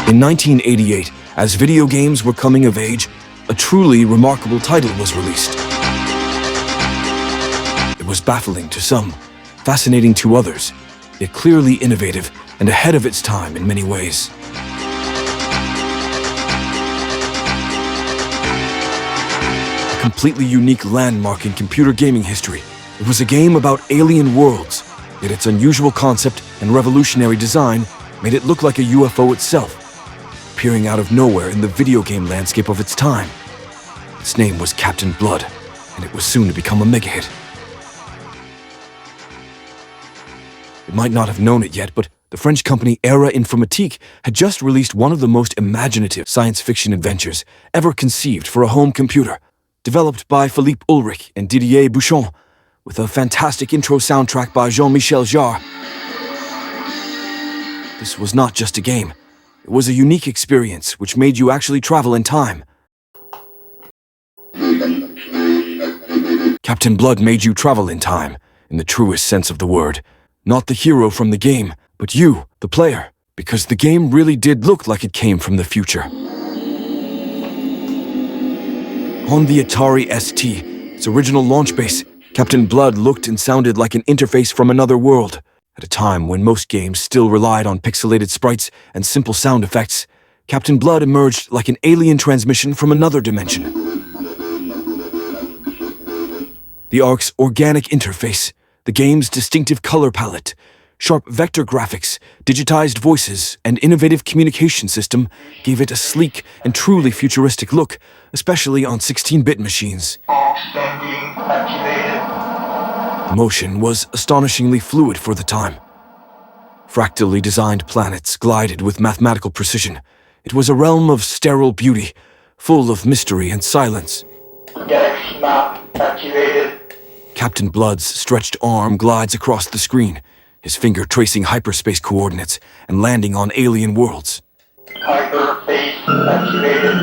In 1988, as video games were coming of age, a truly remarkable title was released. It was baffling to some, fascinating to others, yet clearly innovative and ahead of its time in many ways. A completely unique landmark in computer gaming history. It was a game about alien worlds, yet its unusual concept and revolutionary design made it look like a UFO itself, appearing out of nowhere in the video game landscape of its time. Its name was Captain Blood, and it was soon to become a mega hit. You might not have known it yet, but the French company Era Informatique had just released one of the most imaginative science fiction adventures ever conceived for a home computer, developed by Philippe Ulrich and Didier Bouchon, with a fantastic intro soundtrack by Jean-Michel Jarre. This was not just a game. It was a unique experience which made you actually travel in time. Captain Blood made you travel in time, in the truest sense of the word. Not the hero from the game, but you, the player, because the game really did look like it came from the future. On the Atari ST, its original launch base, Captain Blood looked and sounded like an interface from another world. At a time when most games still relied on pixelated sprites and simple sound effects, Captain Blood emerged like an alien transmission from another dimension. The ARC's organic interface, the game's distinctive color palette, sharp vector graphics, digitized voices, and innovative communication system gave it a sleek and truly futuristic look, especially on 16-bit machines. Motion was astonishingly fluid for the time. Fractally designed planets glided with mathematical precision. It was a realm of sterile beauty, full of mystery and silence. Galaxy map activated. Captain Blood's stretched arm glides across the screen, his finger tracing hyperspace coordinates and landing on alien worlds. Hyperspace activated.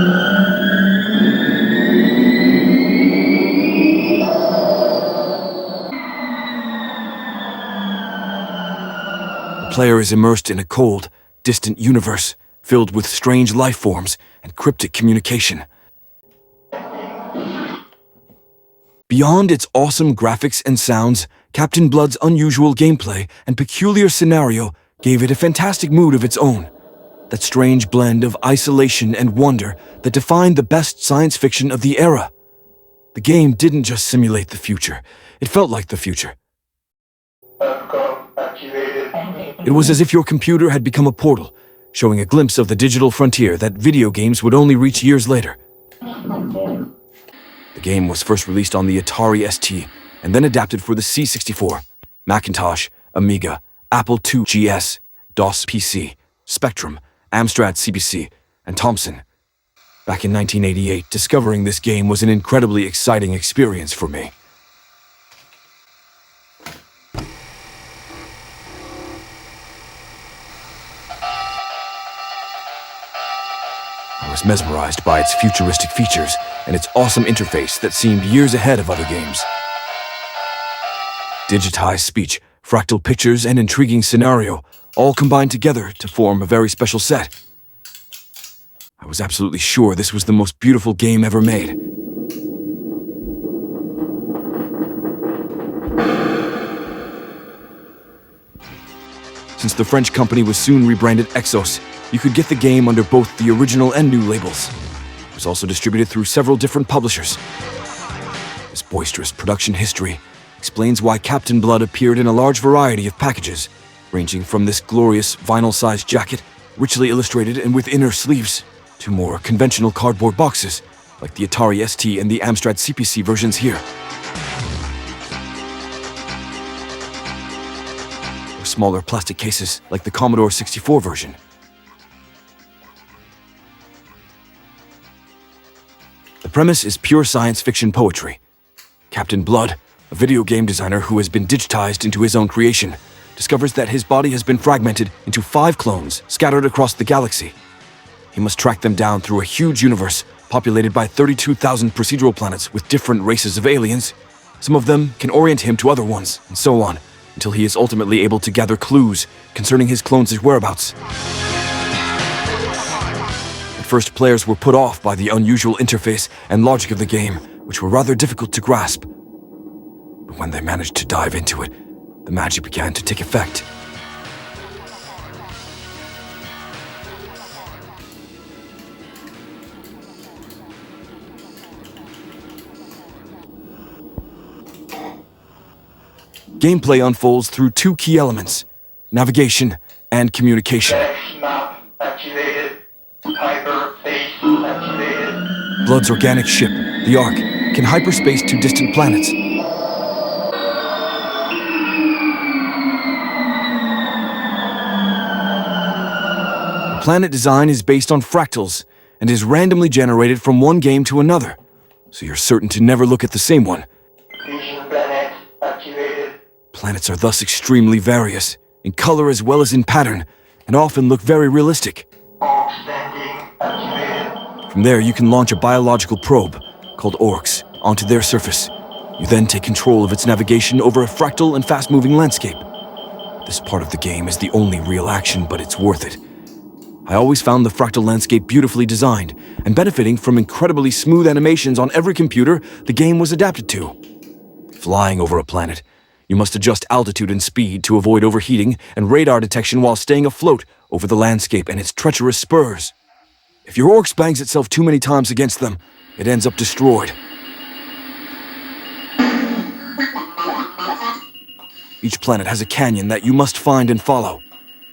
The player is immersed in a cold, distant universe filled with strange life forms and cryptic communication. Beyond its awesome graphics and sounds, Captain Blood's unusual gameplay and peculiar scenario gave it a fantastic mood of its own. That strange blend of isolation and wonder that defined the best science fiction of the era. The game didn't just simulate the future, it felt like the future. It was as if your computer had become a portal, showing a glimpse of the digital frontier that video games would only reach years later. The game was first released on the Atari ST and then adapted for the C64, Macintosh, Amiga, Apple II GS, DOS PC, Spectrum, Amstrad CPC, and Thomson. Back in 1988, discovering this game was an incredibly exciting experience for me. I was mesmerized by its futuristic features and its awesome interface that seemed years ahead of other games. Digitized speech, fractal pictures, and intriguing scenario all combined together to form a very special set. I was absolutely sure this was the most beautiful game ever made. Since the French company was soon rebranded Exos, you could get the game under both the original and new labels. It was also distributed through several different publishers. This boisterous production history explains why Captain Blood appeared in a large variety of packages, ranging from this glorious vinyl-sized jacket, richly illustrated and with inner sleeves, to more conventional cardboard boxes, like the Atari ST and the Amstrad CPC versions here. Or smaller plastic cases, like the Commodore 64 version. The premise is pure science fiction poetry. Captain Blood, a video game designer who has been digitized into his own creation, discovers that his body has been fragmented into 5 clones scattered across the galaxy. He must track them down through a huge universe populated by 32,000 procedural planets with different races of aliens. Some of them can orient him to other ones, and so on, until he is ultimately able to gather clues concerning his clones' whereabouts. At first, players were put off by the unusual interface and logic of the game, which were rather difficult to grasp. But when they managed to dive into it, the magic began to take effect. Gameplay unfolds through two key elements: navigation and communication. X map activated. Hyperspace activated. Blood's organic ship, the Ark, can hyperspace to distant planets. The planet design is based on fractals and is randomly generated from one game to another, so you're certain to never look at the same one. Fusion planet activated. Planets are thus extremely various, in color as well as in pattern, and often look very realistic. Arc standing activated. From there, you can launch a biological probe, called Orcs, onto their surface. You then take control of its navigation over a fractal and fast-moving landscape. This part of the game is the only real action, but it's worth it. I always found the fractal landscape beautifully designed, and benefiting from incredibly smooth animations on every computer the game was adapted to. Flying over a planet, you must adjust altitude and speed to avoid overheating and radar detection while staying afloat over the landscape and its treacherous spurs. If your Orcs bangs itself too many times against them, it ends up destroyed. Each planet has a canyon that you must find and follow.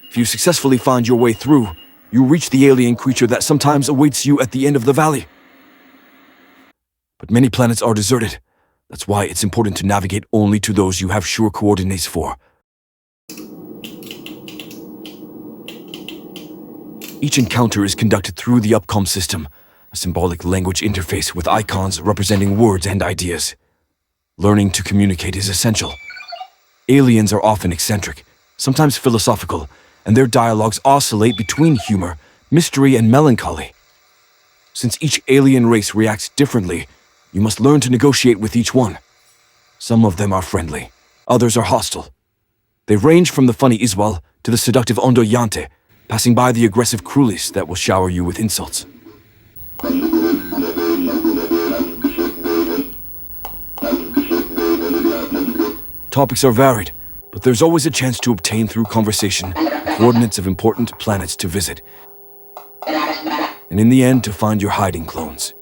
If you successfully find your way through, you reach the alien creature that sometimes awaits you at the end of the valley. But many planets are deserted. That's why it's important to navigate only to those you have sure coordinates for. Each encounter is conducted through the Upcom system, a symbolic language interface with icons representing words and ideas. Learning to communicate is essential. Aliens are often eccentric, sometimes philosophical, and their dialogues oscillate between humor, mystery, and melancholy. Since each alien race reacts differently, you must learn to negotiate with each one. Some of them are friendly, others are hostile. They range from the funny Iswal to the seductive Ondoyante, passing by the aggressive Krulis that will shower you with insults. Topics are varied, but there's always a chance to obtain through conversation coordinates of important planets to visit, and in the end to find your hiding clones.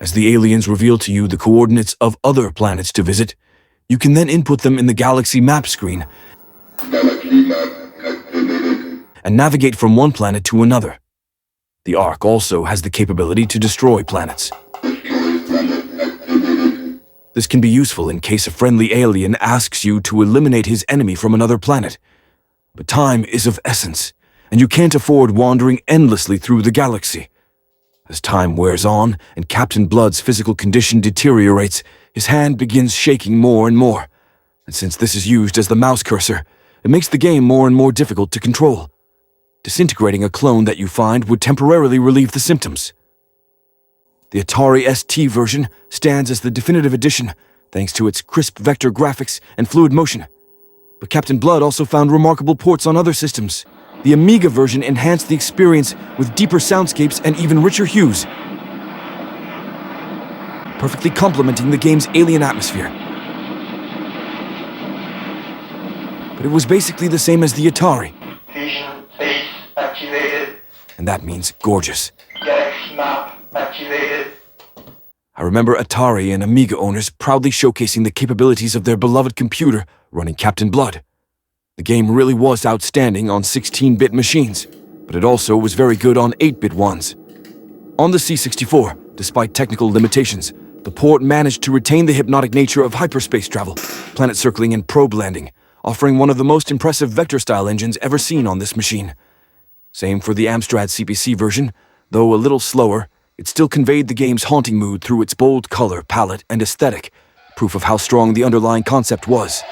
As the aliens reveal to you the coordinates of other planets to visit, you can then input them in the galaxy map screen and navigate from one planet to another. The Ark also has the capability to destroy planets. This can be useful in case a friendly alien asks you to eliminate his enemy from another planet. But time is of essence, and you can't afford wandering endlessly through the galaxy. As time wears on and Captain Blood's physical condition deteriorates, his hand begins shaking more and more. And since this is used as the mouse cursor, it makes the game more and more difficult to control. Disintegrating a clone that you find would temporarily relieve the symptoms. The Atari ST version stands as the definitive edition, thanks to its crisp vector graphics and fluid motion. But Captain Blood also found remarkable ports on other systems. The Amiga version enhanced the experience with deeper soundscapes and even richer hues, perfectly complementing the game's alien atmosphere. But it was basically the same as the Atari. Fusion phase activated. And that means gorgeous. Galaxy map activated. I remember Atari and Amiga owners proudly showcasing the capabilities of their beloved computer running Captain Blood. The game really was outstanding on 16-bit machines, but it also was very good on 8-bit ones. On the C64, despite technical limitations, the port managed to retain the hypnotic nature of hyperspace travel, planet circling, and probe landing, offering one of the most impressive vector-style engines ever seen on this machine. Same for the Amstrad CPC version, though a little slower, it still conveyed the game's haunting mood through its bold color palette and aesthetic, proof of how strong the underlying concept was.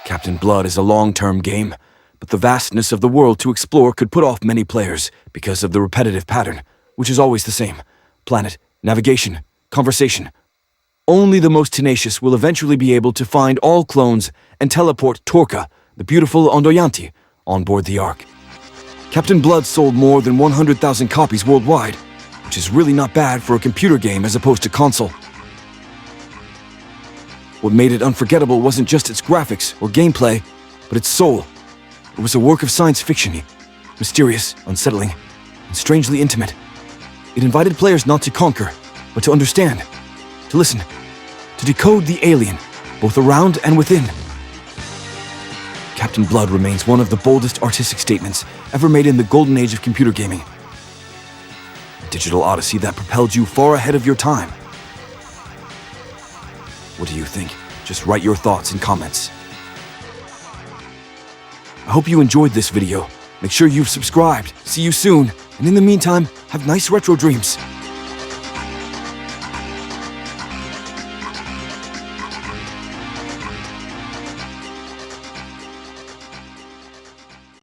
Captain Blood is a long-term game, but the vastness of the world to explore could put off many players because of the repetitive pattern, which is always the same: planet, navigation, conversation. Only the most tenacious will eventually be able to find all clones and teleport Torka, the beautiful Ondoyanti, on board the Ark. Captain Blood sold more than 100,000 copies worldwide, which is really not bad for a computer game as opposed to console. What made it unforgettable wasn't just its graphics or gameplay, but its soul. It was a work of science fiction, mysterious, unsettling, and strangely intimate. It invited players not to conquer, but to understand, to listen, to decode the alien, both around and within. Captain Blood remains one of the boldest artistic statements ever made in the golden age of computer gaming. A digital odyssey that propelled you far ahead of your time. What do you think? Just write your thoughts in comments. I hope you enjoyed this video. Make sure you've subscribed. See you soon, and in the meantime, have nice retro dreams.